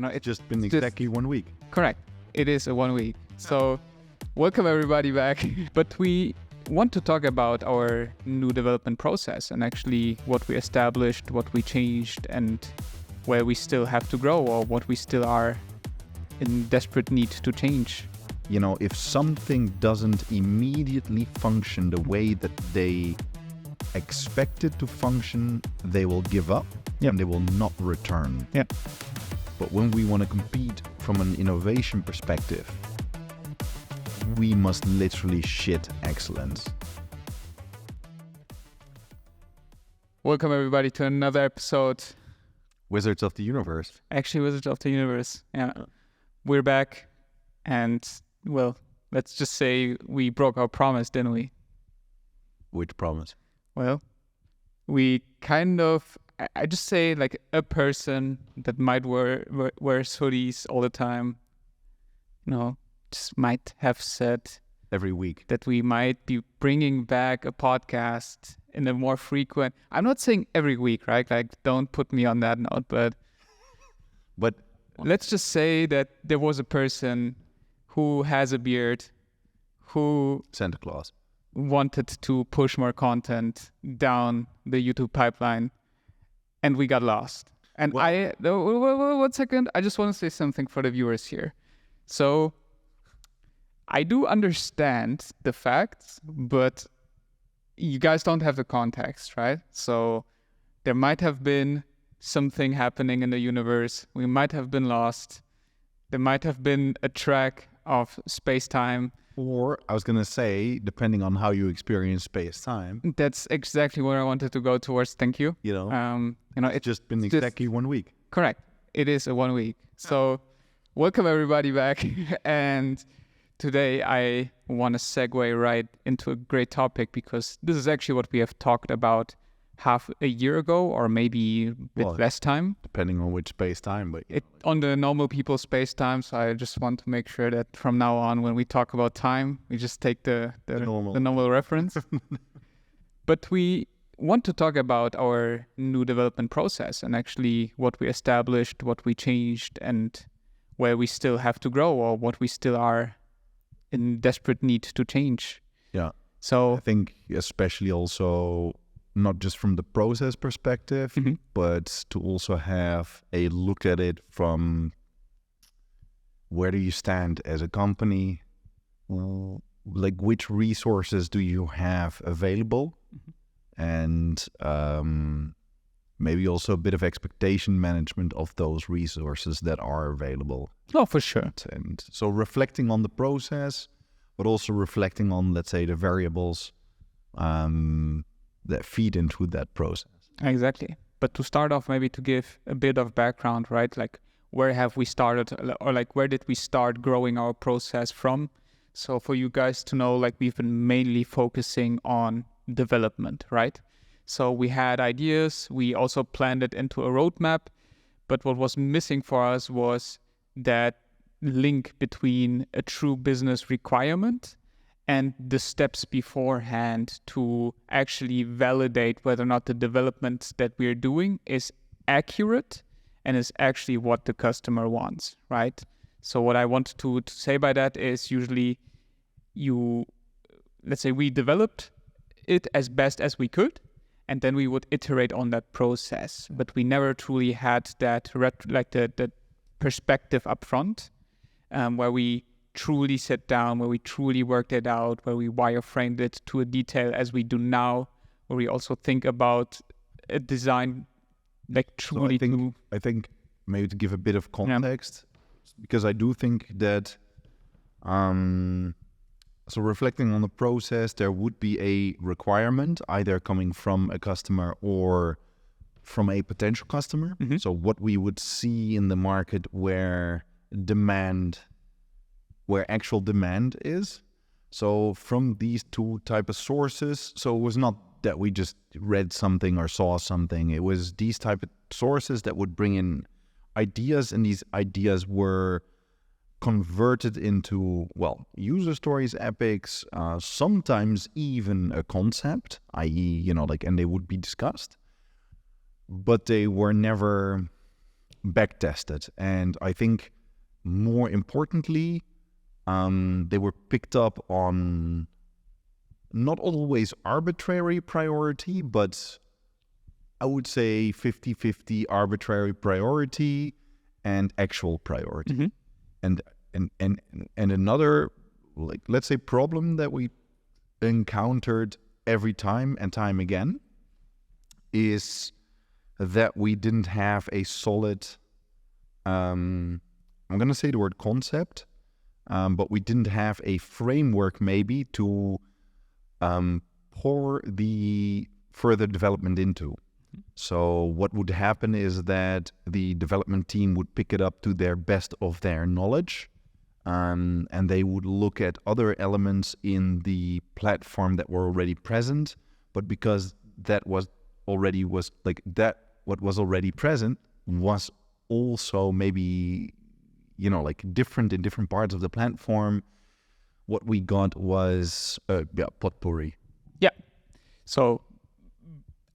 It's just been exactly 1 week. Correct. It is a 1 week. So welcome everybody back. But we want to talk about our new development process and actually what we established, what we changed, and where we still have to grow or what we still are in desperate need to change. If something doesn't immediately function the way that they expect it to function, they will give up and they will not return. Yeah. But when we want to compete from an innovation perspective, we must literally shit excellence. Welcome everybody to another episode. Wizards of the Universe. Actually, Wizards of the Universe. Yeah. We're back and, well, let's just say we broke our promise, didn't we? Which promise? Well, we kind of... I just say like a person that might wears hoodies all the time, just might have said every week that we might be bringing back a podcast in a more frequent. I'm not saying every week, right? Like, don't put me on that note, but let's just say that there was a person who has a beard, who Santa Claus wanted to push more content down the YouTube pipeline. And we got lost. And one second, I just want to say something for the viewers here. So I do understand the facts, but you guys don't have the context, right? So there might have been something happening in the universe. We might have been lost. There might have been a track of space-time. Or, I was going to say, depending on how you experience space-time. That's exactly where I wanted to go towards. Thank you. It's just been exactly 1 week. Correct. It is a 1 week. So, welcome everybody back. And today I want to segue right into a great topic because this is actually what we have talked about half a year ago or maybe a bit less time. Depending on which space-time. But on the normal people space-time, so I just want to make sure that from now on when we talk about time, we just take the normal reference. But we want to talk about our new development process and actually what we established, what we changed, and where we still have to grow or what we still are in desperate need to change. Yeah. So I think especially also not just from the process perspective, but to also have a look at it from where do you stand as a company, like which resources do you have available, and maybe also a bit of expectation management of those resources that are available. Oh, for sure. And so reflecting on the process, but also reflecting on, let's say, the variables that feed into that process. Exactly. But to start off, maybe to give a bit of background, right? Like, where have we started, or like, where did we start growing our process from? So for you guys to know, like, we've been mainly focusing on development, right? So we had ideas, we also planned it into a roadmap, but what was missing for us was that link between a true business requirement and the steps beforehand to actually validate whether or not the development that we're doing is accurate and is actually what the customer wants, right? So what I want to say by that is usually let's say we developed it as best as we could, and then we would iterate on that process. But we never truly had that, the perspective up front, where we truly sit down, where we truly worked it out, where we wireframed it to a detail as we do now, where we also think about a design like truly. So I think maybe to give a bit of context, because I do think that so reflecting on the process, there would be a requirement either coming from a customer or from a potential customer. So what we would see in the market where actual demand is. So from these two type of sources, so it was not that we just read something or saw something. It was these type of sources that would bring in ideas, and these ideas were converted into, user stories, epics, sometimes even a concept, i.e., and they would be discussed, but they were never back tested. And I think more importantly, they were picked up on not always arbitrary priority, but I would say 50-50 arbitrary priority and actual priority. Mm-hmm. And another, like, let's say, problem that we encountered every time and time again is that we didn't have a solid, I'm going to say the word concept, but we didn't have a framework maybe to pour the further development into. So what would happen is that the development team would pick it up to their best of their knowledge, and they would look at other elements in the platform that were already present, but because what was already present was also maybe, like different in different parts of the platform, what we got was potpourri. Yeah. So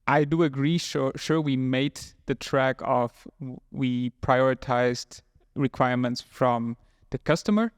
I do agree. Sure, we made the track of we prioritized requirements from the customer,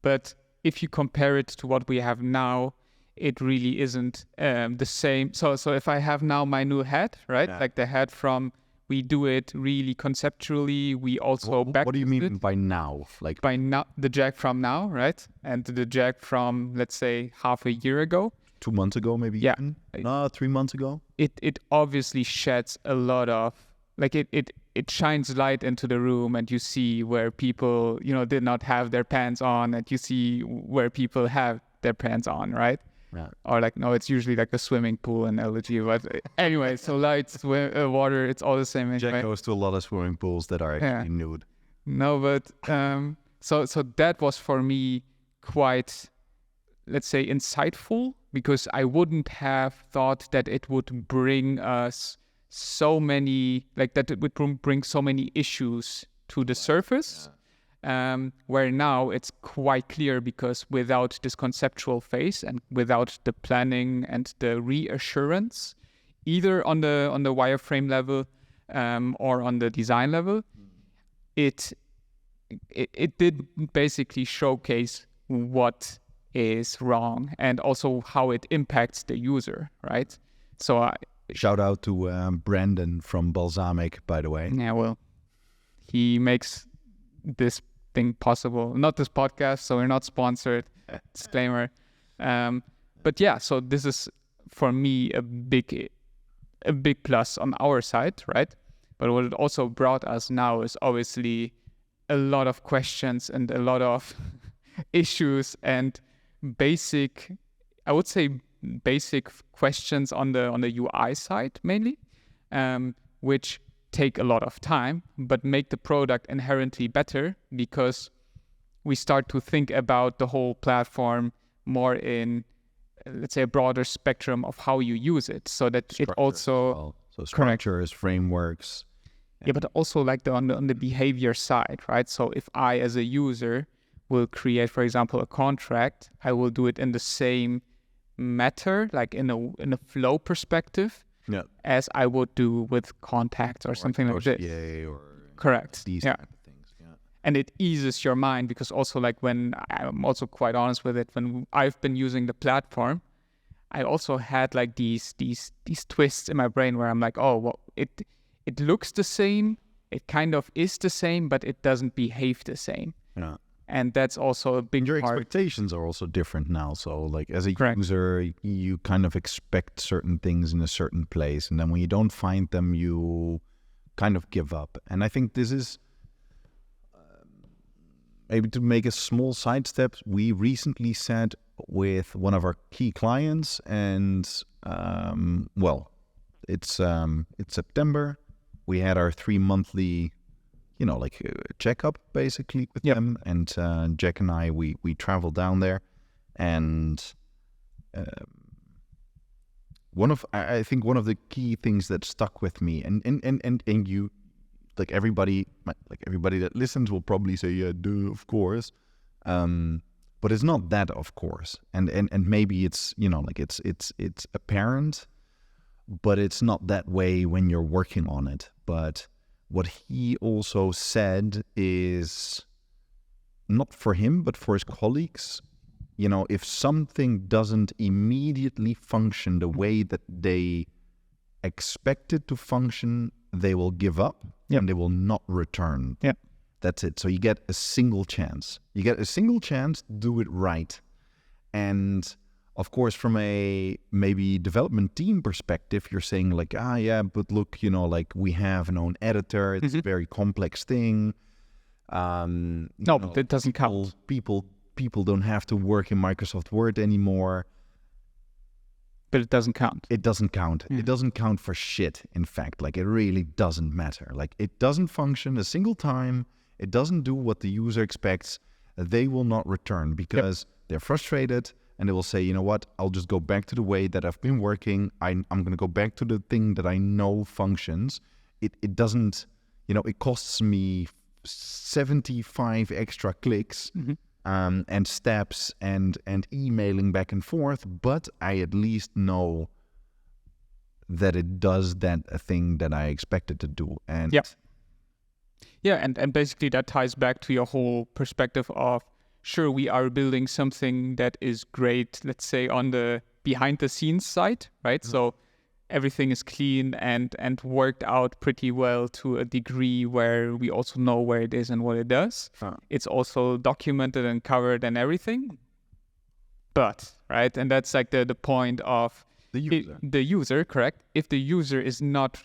but if you compare it to what we have now, it really isn't the same. So if I have now my new head, right? Yeah. Like the head from, we do it really conceptually. We also what do you mean by now? Like by now, the Jack from now, right? And the Jack from, let's say, half a year ago. 2 months ago, maybe. Yeah. Even? No, 3 months ago. It obviously sheds a lot of, like it shines light into the room, and you see where people, did not have their pants on, and you see where people have their pants on, right? Yeah. Or like, no, it's usually like a swimming pool analogy. But anyway, so lights, water, it's all the same. Anyway. Jack goes to a lot of swimming pools that are actually nude. No, but so that was for me quite, let's say, insightful, because I wouldn't have thought that it would bring us so many, like that it would bring so many issues to the surface. Where now it's quite clear, because without this conceptual phase and without the planning and the reassurance, either on the wireframe level or on the design level, it did basically showcase what is wrong and also how it impacts the user, right? So shout out to Brandon from Balsamic, by the way. Yeah, well, he makes this thing possible. Not this podcast, so we're not sponsored. Disclaimer. But yeah, so this is for me a big plus on our side, right? But what it also brought us now is obviously a lot of questions and a lot of issues and basic questions on the UI side mainly, which take a lot of time, but make the product inherently better, because we start to think about the whole platform more in, let's say, a broader spectrum of how you use it, so that structure it also... Well. So structures, frameworks. Yeah, but also like on the behavior side, right? So if I, as a user, will create, for example, a contract, I will do it in the same matter, like in a flow perspective, as I would do with contacts or something like this. Or correct. These type of things. Yeah. And it eases your mind, because also, like, when I'm also quite honest with it, when I've been using the platform, I also had like these twists in my brain where I'm like, oh, well, it looks the same, it kind of is the same, but it doesn't behave the same. Yeah. And that's also a big Your part. expectations are also different now. So like as a Correct. user, you kind of expect certain things in a certain place. And then when you don't find them, you kind of give up. And I think this is maybe to make a small sidestep. We recently sat with one of our key clients, and it's September. We had our 3 monthly, checkup basically with them, and Jack and I we traveled down there, and I think one of the key things that stuck with me, and you, like everybody that listens will probably say, yeah, duh, of course, but it's not that of course, and maybe it's it's apparent, but it's not that way when you're working on it. But what he also said is not for him, but for his colleagues. If something doesn't immediately function the way that they expect it to function, they will give up and they will not return. Yeah. That's it. So you get a single chance. You get a single chance, do it right. And of course, from a maybe development team perspective, you're saying like, but look, like we have an own editor. It's a very complex thing. But it doesn't count. People don't have to work in Microsoft Word anymore. But it doesn't count. It doesn't count. It doesn't count for shit, in fact. Like, it really doesn't matter. Like, it doesn't function a single time. It doesn't do what the user expects. They will not return because they're frustrated and they will say, you know what, I'll just go back to the way that I've been working. I'm going to go back to the thing that I know functions. It doesn't, it costs me 75 extra clicks and steps and emailing back and forth, but I at least know that it does that thing that I expected to do. And and basically that ties back to your whole perspective of, sure, we are building something that is great, let's say on the behind the scenes side, right? So everything is clean and worked out pretty well to a degree where we also know where it is and what it does. It's also documented and covered and everything. But, right, and that's like the point of the user, correct? If the user is not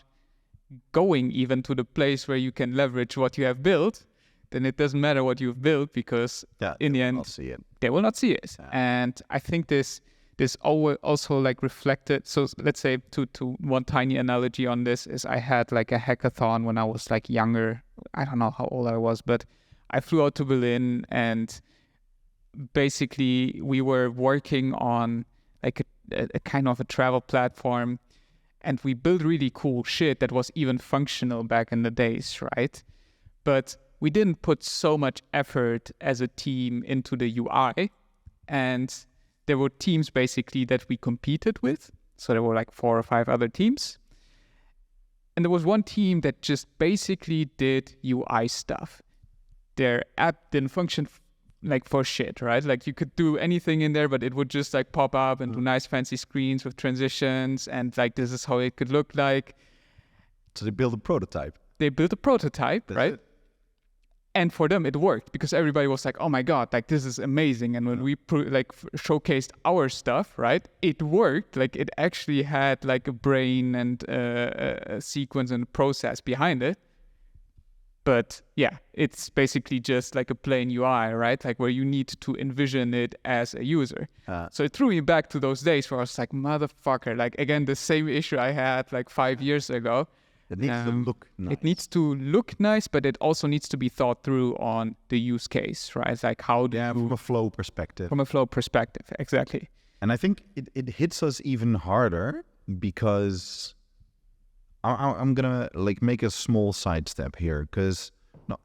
going even to the place where you can leverage what you have built, then it doesn't matter what you've built because in the end, they will not see it. Yeah. And I think this also like reflected. So let's say to one tiny analogy on this is I had like a hackathon when I was like younger. I don't know how old I was, but I flew out to Berlin and basically we were working on like a kind of a travel platform and we built really cool shit that was even functional back in the days, right? But we didn't put so much effort as a team into the UI, and there were teams basically that we competed with. So there were like 4 or 5 other teams. And there was one team that just basically did UI stuff. Their app didn't function like for shit, right? Like you could do anything in there, but it would just like pop up and do nice fancy screens with transitions and like this is how it could look like. So they built a prototype. That's right? It. And for them, it worked because everybody was like, oh my God, like this is amazing. And when we showcased our stuff, right, it worked. Like it actually had like a brain and a sequence and a process behind it. But yeah, it's basically just like a plain UI, right? Like where you need to envision it as a user. So it threw me back to those days where I was like, motherfucker, like again, the same issue I had like 5 years ago. It needs to look nice. It needs to look nice, but it also needs to be thought through on the use case, right? Like how do you... from a flow perspective. From a flow perspective, exactly. And I think it hits us even harder because I'm going to like make a small sidestep here because,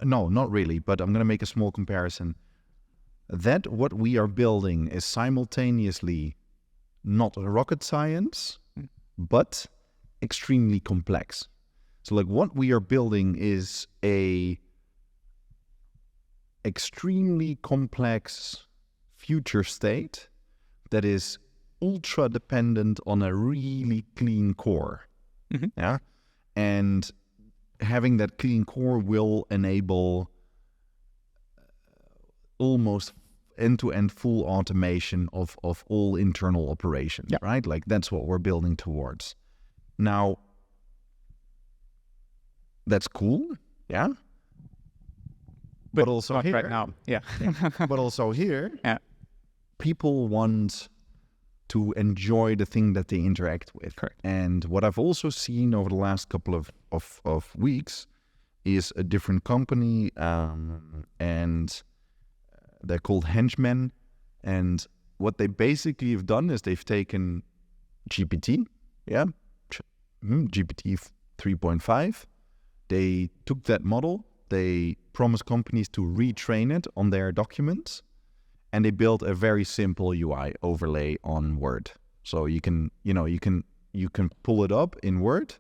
no, not really, but I'm going to make a small comparison. That what we are building is simultaneously not rocket science, but extremely complex. So like what we are building is a extremely complex future state that is ultra dependent on a really clean core. Yeah. And having that clean core will enable almost end-to-end full automation of all internal operations, right? Like that's what we're building towards. Now, that's cool, yeah. But also not here, right now, but also here, yeah. People want to enjoy the thing that they interact with. Correct. And what I've also seen over the last couple of weeks is a different company, and they're called Henchmen. And what they basically have done is they've taken GPT, GPT 3.5. They took that model, they promised companies to retrain it on their documents, and they built a very simple UI overlay on Word. So you can pull it up in Word,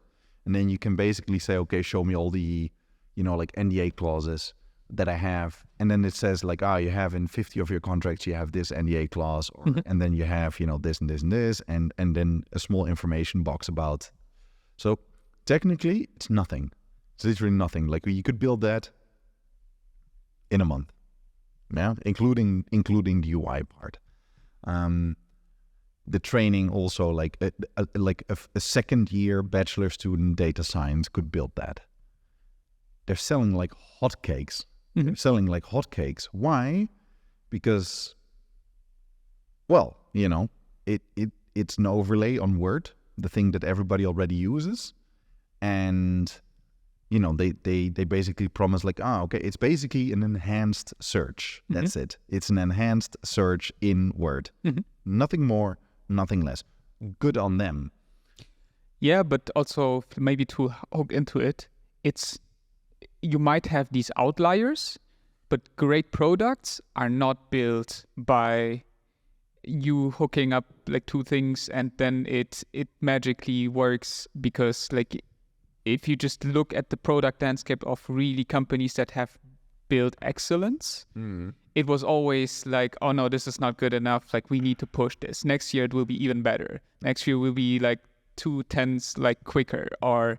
and then you can basically say, okay, show me all the like NDA clauses that I have, and then it says like, you have in 50 of your contracts, you have this NDA clause, or and then you have, this and this and this, and then a small information box about. So technically, it's nothing. It's literally nothing. Like you could build that in a month, yeah, including the UI part. The training also, like a second year bachelor student data science could build that. They're selling like hotcakes. They're selling like hotcakes. Why? Because, well, it's an overlay on Word, the thing that everybody already uses, and they basically promise like, okay, it's basically an enhanced search. That's it. It's an enhanced search in Word. Nothing more, nothing less. Good on them. Yeah, but also maybe to hook into it, you might have these outliers, but great products are not built by you hooking up like two things and then it magically works, because like if you just look at the product landscape of really companies that have built excellence, it was always like, oh no, this is not good enough. Like we need to push this. Next year it will be even better. Next year will be like 2/10 like quicker, or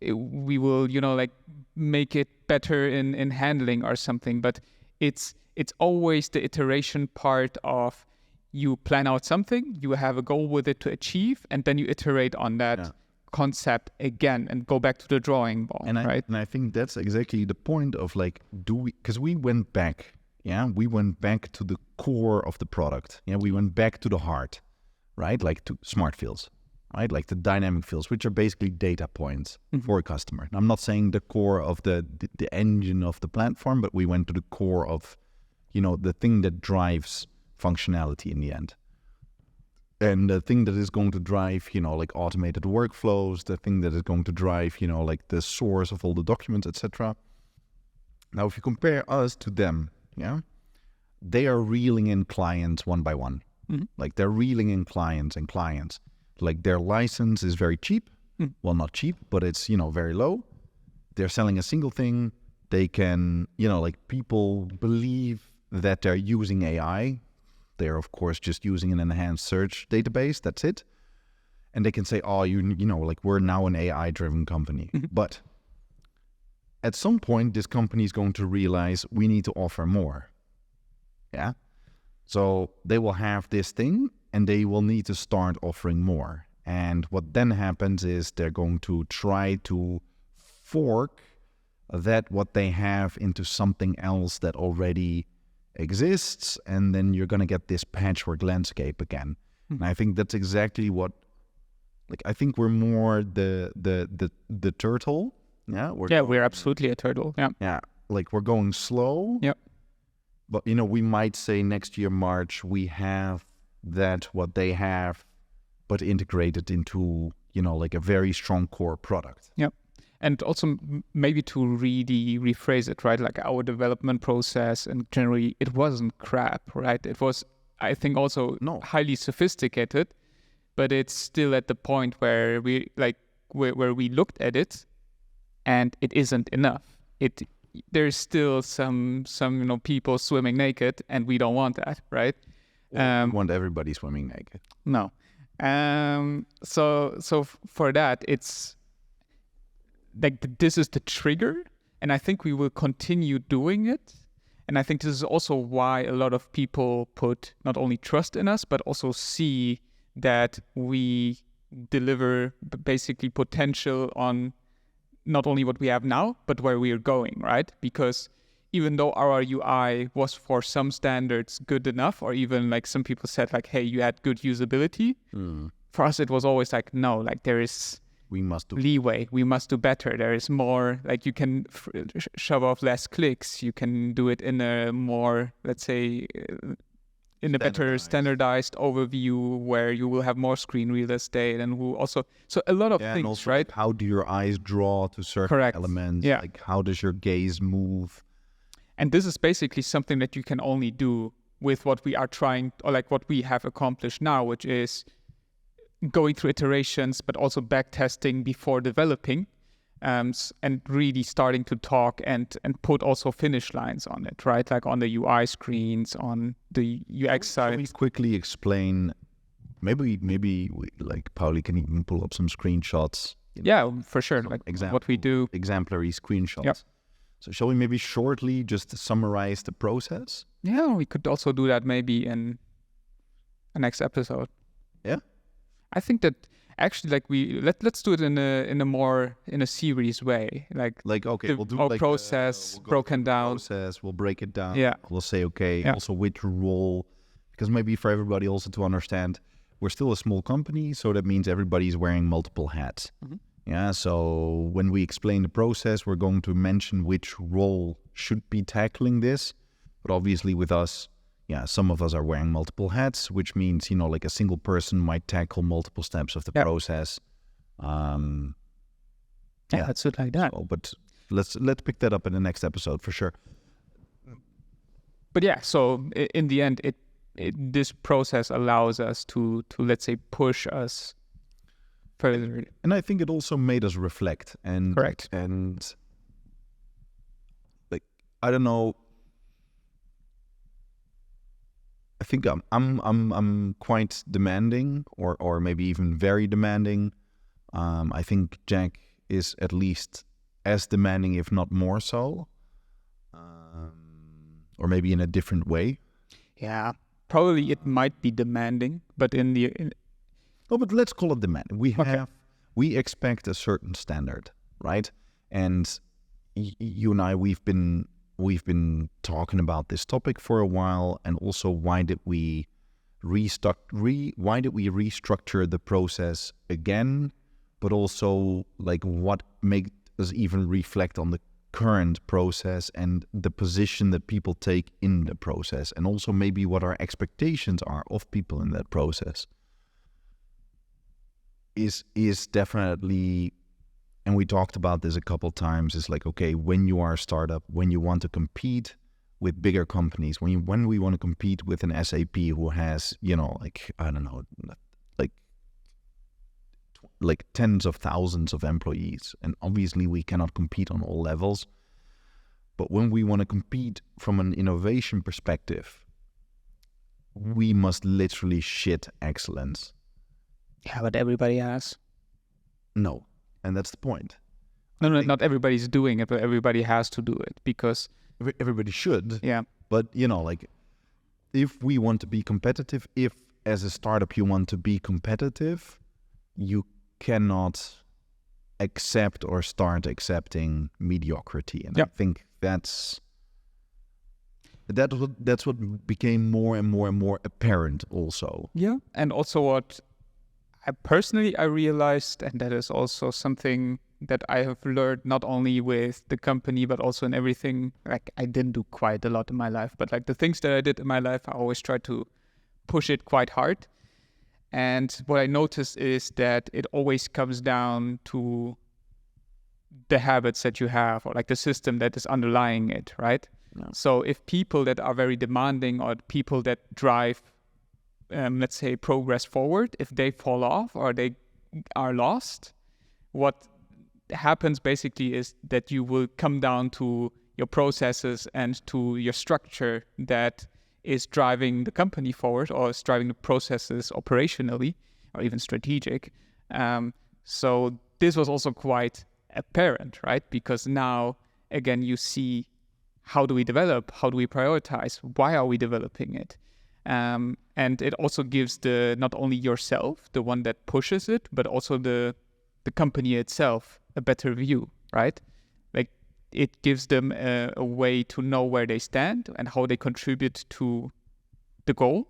we will, like make it better in handling or something. But it's always the iteration part of you plan out something, you have a goal with it to achieve, and then you iterate on that concept again and go back to the drawing board, right? And I think that's exactly the point of like, because we went back, we went back to the core of the product. We went back to the heart, right? Like to smart fields, right? Like the dynamic fields, which are basically data points for a customer. And I'm not saying the core of the engine of the platform, but we went to the core of, the thing that drives functionality in the end. And the thing that is going to drive, like automated workflows, the thing that is going to drive, like the source of all the documents, etc. Now, if you compare us to them, they are reeling in clients one by one. Like they're reeling in clients and clients. Like their license is very cheap. Well, not cheap, but it's, very low. They're selling a single thing. They can, like people believe that they're using AI. They're, of course, just using an enhanced search database. That's it. And they can say, oh, like we're now an AI-driven company. But at some point, this company is going to realize we need to offer more. Yeah. So they will have this thing and they will need to start offering more. And what then happens is they're going to try to fork what they have into something else that already exists, and then you're going to get this patchwork landscape again. And I think that's exactly what, like, I think we're more the turtle. Yeah, we're absolutely a turtle. Yeah, like we're going slow. Yep. But we might say next year March we have what they have, but integrated into like a very strong core product. Yep. And also maybe to really rephrase it, right? Like our development process, and generally it wasn't crap, right? It was, I think, also highly sophisticated, but it's still at the point where we where we looked at it, and it isn't enough. There's still some people swimming naked, and we don't want that, right? We want everybody swimming naked. No. So for that, it's like this is the trigger, and I think we will continue doing it. And I think this is also why a lot of people put not only trust in us, but also see that we deliver basically potential on not only what we have now, but where we are going, right? Because even though our UI was for some standards good enough, or even like some people said like, hey, you had good usability, for us it was always like, no, like there is leeway. We must do better. There is more, like you can shove off less clicks. You can do it in a more, let's say, in a better standardized overview where you will have more screen real estate, and so a lot of things, and also, right? Like, how do your eyes draw to certain elements? Yeah. Like how does your gaze move? And this is basically something that you can only do with what we are trying, or like what we have accomplished now, which is going through iterations, but also back testing before developing. and really starting to talk and put also finish lines on it, right? Like on the UI screens, on the UX side. Can we quickly explain? Maybe like Pauli can even pull up some screenshots. Yeah, for sure. Like what we do. Exemplary screenshots. Yep. So shall we maybe shortly just summarize the process? Yeah, we could also do that maybe in a next episode. Yeah. I think that actually, like let's do it in a series way. Like okay, we'll do our like process we'll broken down. Process, we'll break it down. Yeah. We'll say okay, also which role, because maybe for everybody also to understand, we're still a small company, so that means everybody's wearing multiple hats. Mm-hmm. Yeah. So when we explain the process, we're going to mention which role should be tackling this, but obviously with us. Yeah, some of us are wearing multiple hats, which means, like a single person might tackle multiple steps of the process. Let's do it like that. So, but let's pick that up in the next episode for sure. But yeah, so in the end, this process allows us to let's say push us further. And I think it also made us reflect. And correct. And like I don't know. I think I'm quite demanding, or maybe even very demanding. I think Jack is at least as demanding, if not more so, or maybe in a different way. Yeah, probably it might be demanding, but no, but let's call it demanding. We expect a certain standard, right? And you and I, we've been talking about this topic for a while, and also why did we restructure the process again, but also like what makes us even reflect on the current process and the position that people take in the process, and also maybe what our expectations are of people in that process is definitely. And we talked about this a couple times. It's like, okay, when you are a startup, when you want to compete with bigger companies, when we want to compete with an SAP who has, like tens of thousands of employees, and obviously we cannot compete on all levels. But when we want to compete from an innovation perspective, we must literally shit excellence. Yeah, but everybody has. No. And that's the point. No, not everybody's doing it, but everybody has to do it because everybody should. Yeah. But like if we want to be competitive, if as a startup you want to be competitive, you cannot accept or start accepting mediocrity. And I think that's what became more and more and more apparent also. Yeah. And also what I realized, and that is also something that I have learned not only with the company, but also in everything. Like I didn't do quite a lot in my life, but like the things that I did in my life, I always tried to push it quite hard. And what I noticed is that it always comes down to the habits that you have, or like the system that is underlying it, right? Yeah. So if people that are very demanding, or people that drive let's say progress forward, if they fall off or they are lost, what happens basically is that you will come down to your processes and to your structure that is driving the company forward, or is driving the processes operationally or even strategic. So this was also quite apparent, right? Because now again you see, how do we develop? How do we prioritize? Why are we developing it? And it also gives not only yourself, the one that pushes it, but also the company itself a better view, right? Like it gives them a way to know where they stand and how they contribute to the goal,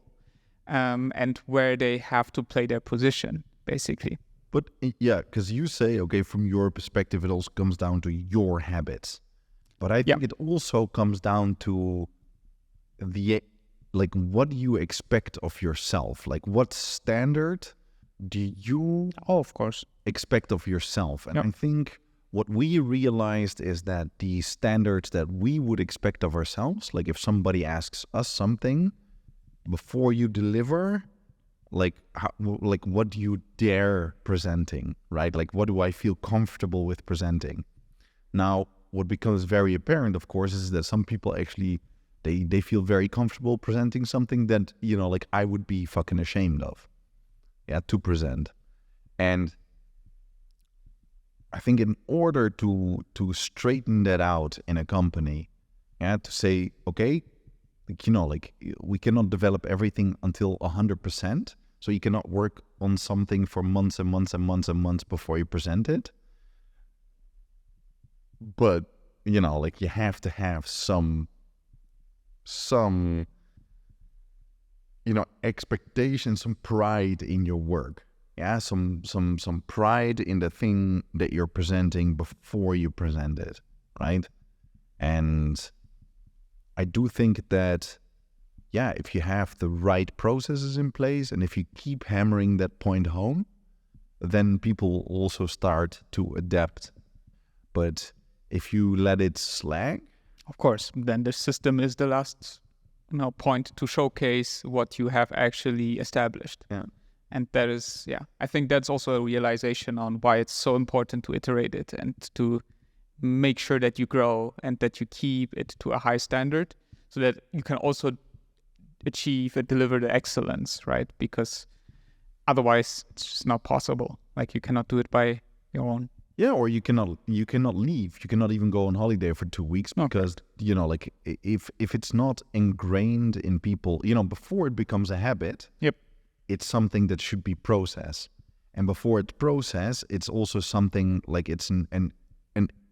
and where they have to play their position, basically. But yeah, because you say, okay, from your perspective, it also comes down to your habits. But I think it also comes down to what do you expect of yourself? Like what standard do you of course expect of yourself? And I think what we realized is that the standards that we would expect of ourselves, like if somebody asks us something, before you deliver, like what do you dare presenting, right? Like what do I feel comfortable with presenting? Now, what becomes very apparent, of course, is that some people actually they feel very comfortable presenting something that, you know, like I would be fucking ashamed of, to present. And I think in order to straighten that out in a company, to say, okay, like, you know, like we cannot develop everything until 100%. So you cannot work on something for months and months and months and months before you present it. But, you know, like you have to have some, you know, expectation, some pride in your work. Yeah, some pride in the thing that you're presenting before you present it, right? And I do think that, yeah, if you have the right processes in place and if you keep hammering that point home, then people also start to adapt. But if you let it slag, of course, then the system is the last, you know, point to showcase what you have actually established. Yeah. And that is, I think that's also a realization on why it's so important to iterate it and to make sure that you grow and that you keep it to a high standard so that you can also achieve and deliver the excellence, right? Because otherwise it's just not possible. Like you cannot do it by your own. Yeah, or you cannot leave. You cannot even go on holiday for 2 weeks because, you know, like if it's not ingrained in people, you know, before it becomes a habit, it's something that should be processed. And before it's processed, it's also something like it's an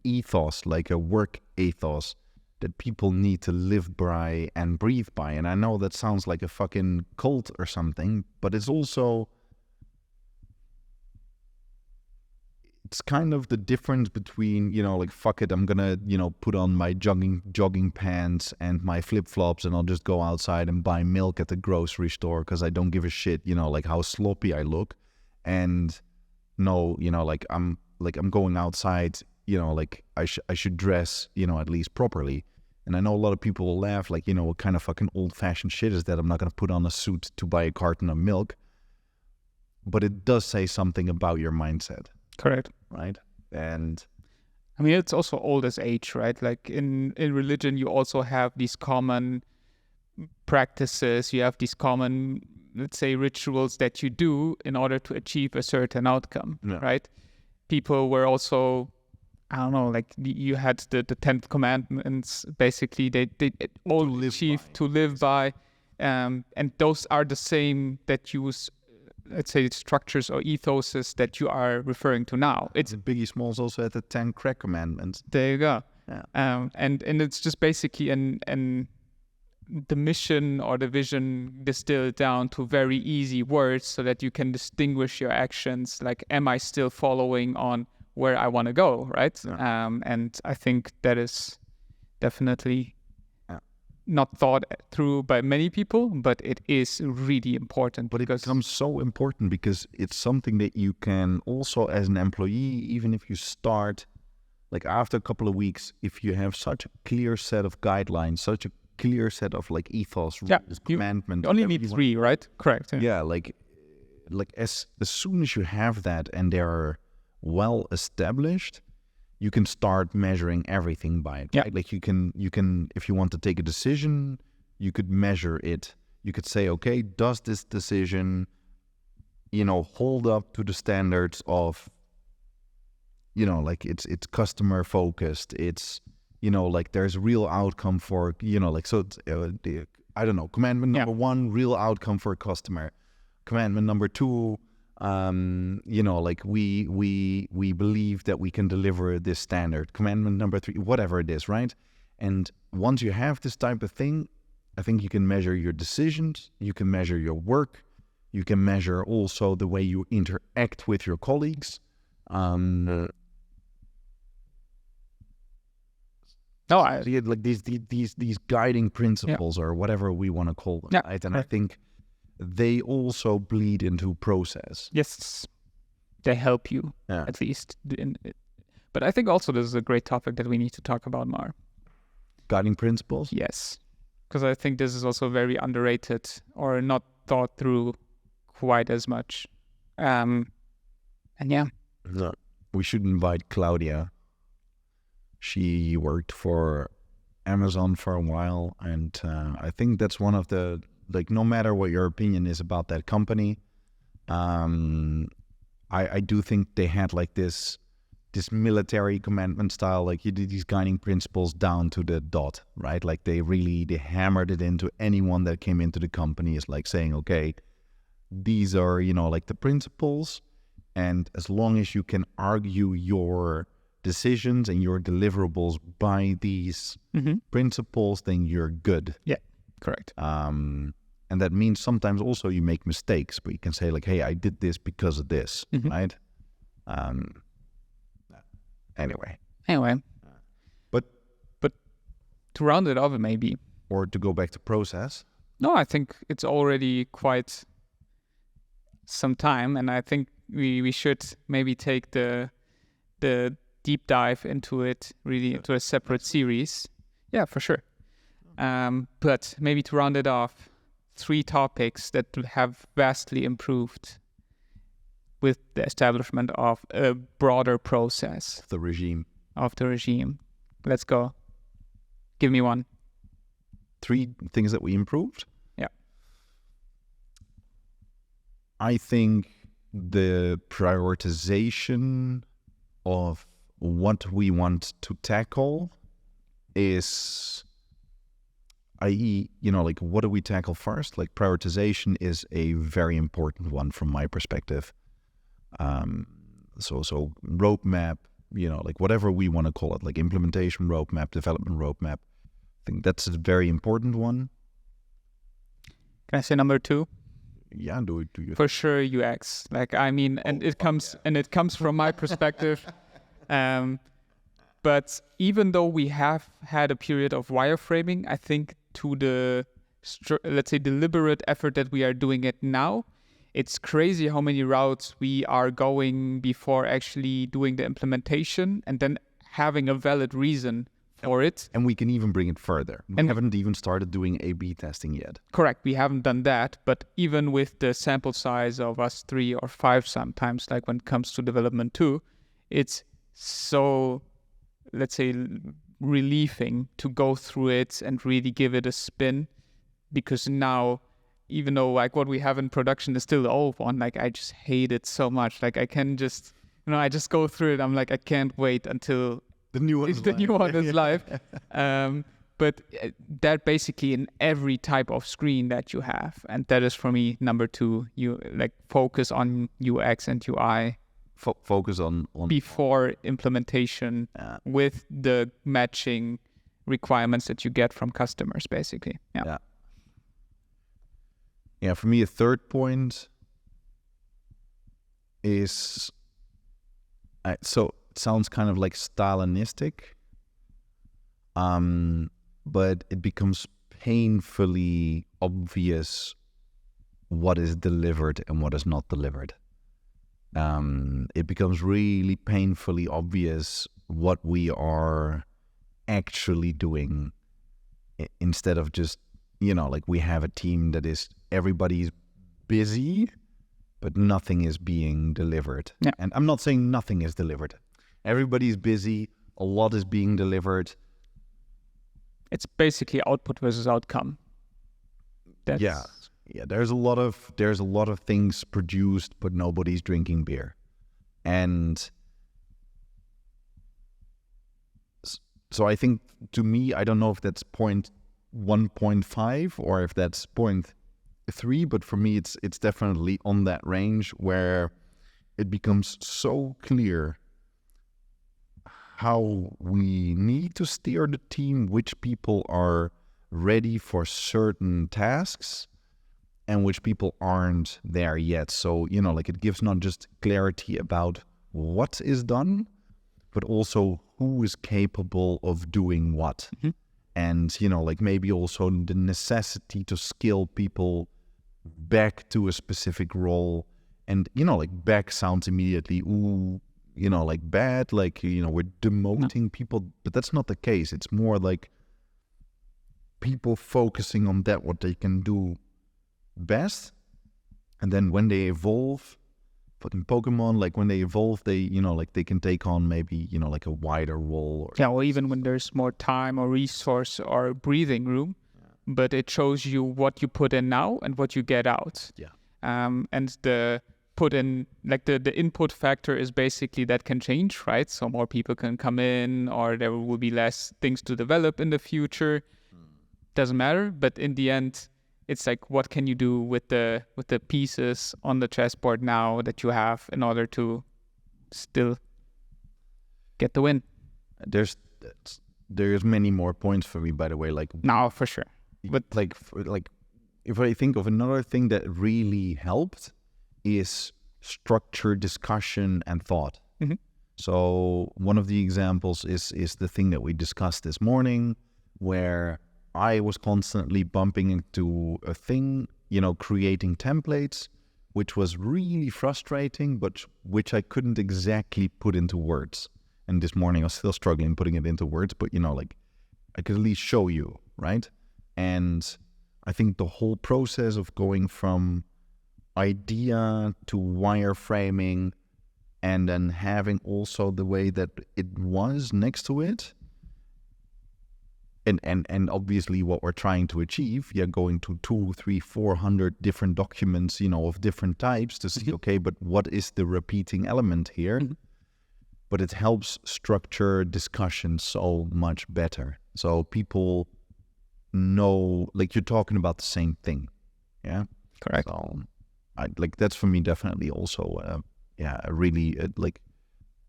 ethos, like a work ethos that people need to live by and breathe by. And I know that sounds like a fucking cult or something, but it's also, it's kind of the difference between, you know, like, fuck it, I'm gonna, you know, put on my jogging pants and my flip-flops and I'll just go outside and buy milk at the grocery store because I don't give a shit, you know, like how sloppy I look. And no, you know, like I'm going outside, you know, like I should dress, you know, at least properly. And I know a lot of people will laugh, like, you know, what kind of fucking old-fashioned shit is that? I'm not gonna put on a suit to buy a carton of milk. But it does say something about your mindset. Correct. Right? And I mean, it's also old as age, right? Like in religion, you also have these common practices. You have these common, let's say, rituals that you do in order to achieve a certain outcome, right? People were also, I don't know, like you had the 10th commandments, basically, they all achieve to live by. And those are the same that use, let's say, structures or ethoses that you are referring to now. It's Biggie Smalls also had the 10 crack commandments. There you go. Yeah. And it's just basically the mission or the vision distilled down to very easy words so that you can distinguish your actions. Like, am I still following on where I want to go, right? Yeah. And I think that is definitely not thought through by many people, but it is really important. But it becomes so important because it's something that you can also, as an employee, even if you start, like after a couple of weeks, if you have such a clear set of guidelines, such a clear set of like ethos, rules, commandments. You only need 3, right? Correct. Yeah, like as soon as you have that and they're well established, you can start measuring everything by it, right? Like you can, if you want to take a decision, you could measure it. You could say, okay, does this decision, you know, hold up to the standards of, you know, like it's customer focused. It's, you know, like there's real outcome for, you know, like, so it's, I don't know, commandment number 1, real outcome for a customer. Commandment number 2, you know, like we believe that we can deliver this standard. Commandment number 3, whatever it is, right? And once you have this type of thing, I think you can measure your decisions, you can measure your work, you can measure also the way you interact with your colleagues. Like these guiding principles or whatever we want to call them, right? And I think they also bleed into process. Yes, they help you at least. But I think also this is a great topic that we need to talk about more. Guiding principles? Yes, because I think this is also very underrated or not thought through quite as much. And yeah. No. We should invite Claudia. She worked for Amazon for a while, and I think that's one of the, like, no matter what your opinion is about that company, I do think they had like this military commandment style, like you did these guiding principles down to the dot, right? Like they hammered it into anyone that came into the company. Is like saying, okay, these are, like the principles, and as long as you can argue your decisions and your deliverables by these principles, then you're good. Yeah, correct. And that means sometimes also you make mistakes, but you can say like, hey, I did this because of this, right? Anyway. But to round it off, maybe. Or to go back to process. No, I think it's already quite some time, and I think we should maybe take the deep dive into it, really into a separate series. Yeah, for sure. But maybe to round it off, 3 topics that have vastly improved with the establishment of a broader process. The regime. Of the regime. Let's go. Give me one. 3 things that we improved? Yeah. I think the prioritization of what we want to tackle is, i.e., like what do we tackle first? Like prioritization is a very important one from my perspective. So roadmap, like whatever we want to call it, like implementation roadmap, development roadmap. I think that's a very important one. Can I say number 2? Yeah, do you? For sure, UX. Like, I mean, and it comes from my perspective. But even though we have had a period of wireframing, I think to the, let's say, deliberate effort that we are doing it now, it's crazy how many routes we are going before actually doing the implementation and then having a valid reason for it. And we can even bring it further. We haven't even started doing A/B testing yet. Correct. We haven't done that. But even with the sample size of us 3 or 5 sometimes, like when it comes to development too, it's so, let's say, relieving to go through it and really give it a spin, because now, even though like what we have in production is still the old one, like I just hate it so much. Like I can just, I just go through it. I'm like, I can't wait until the new one is live. But that basically in every type of screen that you have. And that is for me, number 2, you like focus on UX and UI. Focus on before implementation with the matching requirements that you get from customers, basically. Yeah, for me, a third point is, so it sounds kind of like Stalinistic, but it becomes painfully obvious what is delivered and what is not delivered. It becomes really painfully obvious what we are actually doing, instead of just, like we have a team that is, everybody's busy, but nothing is being delivered. Yeah. And I'm not saying nothing is delivered. Everybody's busy, a lot is being delivered. It's basically output versus outcome. Yeah, there's a lot of things produced, but nobody's drinking beer. And so I think, to me, I don't know if that's point 1.5 or if that's point 3, but for me it's definitely on that range where it becomes so clear how we need to steer the team, which people are ready for certain tasks and which people aren't there yet. So, like it gives not just clarity about what is done, but also who is capable of doing what. Mm-hmm. And, like maybe also the necessity to skill people back to a specific role. And, like back sounds immediately, like bad, like, we're demoting people, but that's not the case. It's more like people focusing on that, what they can do best, And then when they evolve, but in Pokemon, like when they evolve, they, like they can take on maybe, like a wider role. Or even when there's more time or resource or breathing room, but it shows you what you put in now and what you get out. Yeah. And the put in, like the input factor is basically that can change, right? So more people can come in, or there will be less things to develop in the future. Doesn't matter, but in the end, it's like, what can you do with the pieces on the chessboard now that you have in order to still get the win? There's many more points for me, by the way. Like no, for sure. But like if I think of another thing that really helped is structure, discussion, and thought. Mm-hmm. So one of the examples is the thing that we discussed this morning, where I was constantly bumping into a thing, creating templates, which was really frustrating, but which I couldn't exactly put into words. And this morning I was still struggling putting it into words, but like I could at least show you, right? And I think the whole process of going from idea to wireframing, and then having also the way that it was next to it, and obviously what we're trying to achieve, going to 200, 300, 400 different documents, of different types to see, okay, but what is the repeating element here? Mm-hmm. But it helps structure discussion so much better. So people know, like, you're talking about the same thing. Yeah. Correct. So that's for me definitely also, a really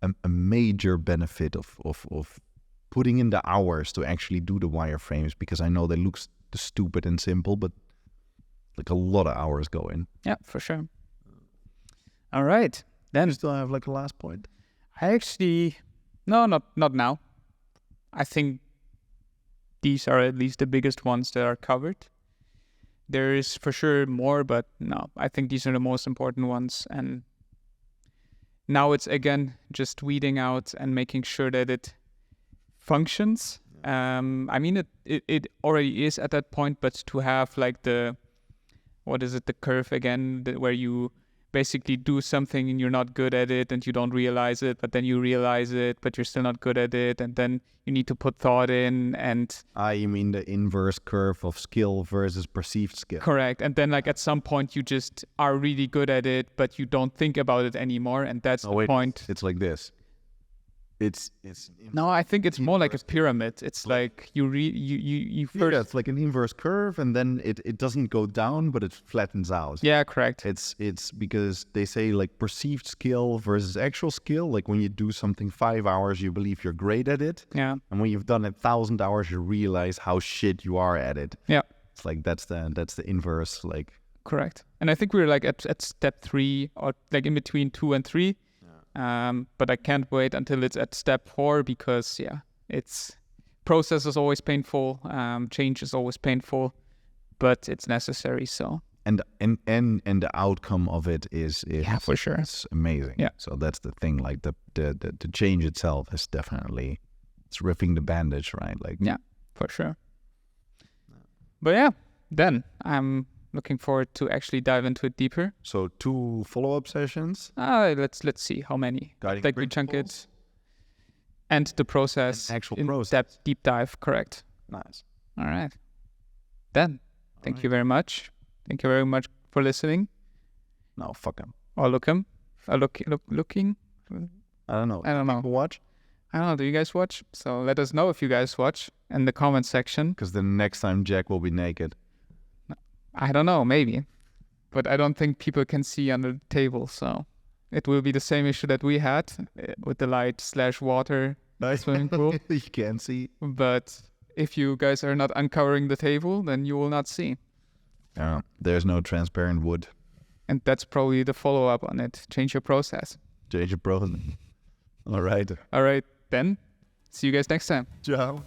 a major benefit of putting in the hours to actually do the wireframes, because I know they look stupid and simple, but like a lot of hours go in. Yeah, for sure. All right. Then you still have like a last point? I actually, no, not now. I think these are at least the biggest ones that are covered. There is for sure more, but no, I think these are the most important ones. And now it's again just weeding out and making sure that it functions. I mean, it already is at that point, but to have like the curve again, where you basically do something and you're not good at it and you don't realize it, but then you realize it, but you're still not good at it, and then you need to put thought in. And you mean the inverse curve of skill versus perceived skill? Correct. And then like at some point you just are really good at it, but you don't think about it anymore, and that's the point. It's like this. It's no, I think it's more like a pyramid. It's like you first. Yeah, it's like an inverse curve, and then it doesn't go down, but it flattens out. Yeah, correct. It's because they say like perceived skill versus actual skill. Like when you do something 5 hours, you believe you're great at it. Yeah. And when you've done it 1,000 hours, you realize how shit you are at it. Yeah. It's like that's the inverse, like. Correct. And I think we're like at step 3, or like in between 2 and 3. But I can't wait until it's at step 4, because it's process is always painful, change is always painful, but it's necessary. So and the outcome of it is for sure, it's amazing. Yeah. So that's the thing. Like the change itself is definitely, it's ripping the bandage, right? Like for sure. But then I'm looking forward to actually dive into it deeper. So 2 follow-up sessions. Let's see how many. Guiding like we chunk it, and the process, and actual in process. Deep dive. Correct. Nice. All right. Then, thank you very much. Thank you very much for listening. No, fuck him. Or looking. Looking. I don't know. People watch. I don't know. Do you guys watch? So let us know if you guys watch in the comment section. Because the next time Jack will be naked. I don't know, maybe. But I don't think people can see under the table, so it will be the same issue that we had with the light/water swimming pool. You can see. But if you guys are not uncovering the table, then you will not see. There's no transparent wood. And that's probably the follow-up on it. Change your process. Change your process. All right. All right, then. See you guys next time. Ciao.